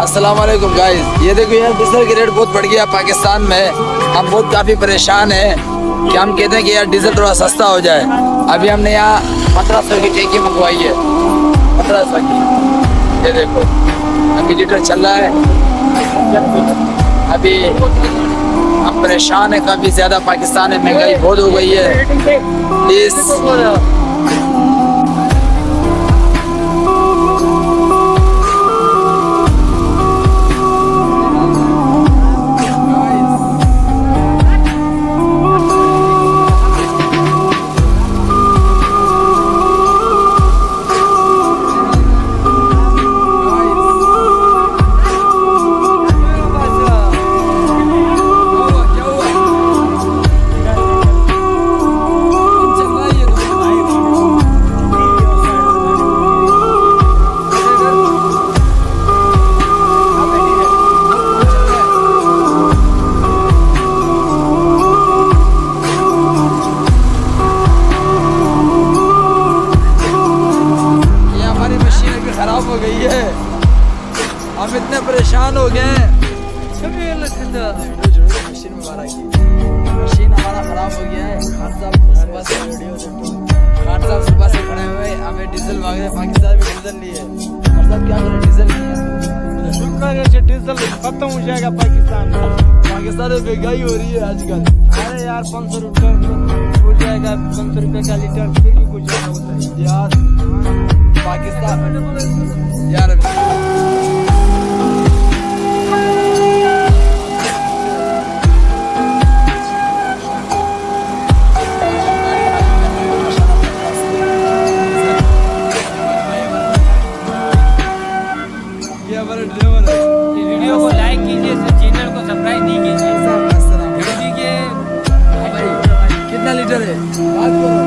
अस्सलाम वालेकुम गाइस, ये देखो यार डीजल की रेट बहुत बढ़ गया पाकिस्तान में। हम बहुत काफ़ी परेशान हैं कि हम कहते हैं कि यार डीजल थोड़ा सस्ता हो जाए। अभी हमने यहाँ 1500 की टैंकी मंगवाई है, 1500 की। ये देखो अभी लीटर चल रहा है। अभी हम परेशान हैं काफ़ी ज़्यादा, पाकिस्तान में महंगाई बहुत हो गई है। प्लीज़ खराब हो गई है, हम इतने परेशान हो गए हैं। मशीन हमारा खराब हो गया है। खान साहब सुबह से खड़े हुए हमें डीजल मांग रहे हैं। पाकिस्तान में डीजल नहीं है। खान साहब क्या करें, डीजल नहीं है। डीजल खत्म हो जाएगा पाकिस्तान में। पाकिस्तान में महंगाई हो रही है आजकल। अरे यार 500 रुपये हो जाएगा, 500 रुपये का लीटर फिर भी कुछ ज्यादा होता है यार। पाकिस्तान यार वीडियो को लाइक कीजिए, चैनल को सब्सक्राइब नहीं कीजिए। कितना लीटर है बात करो।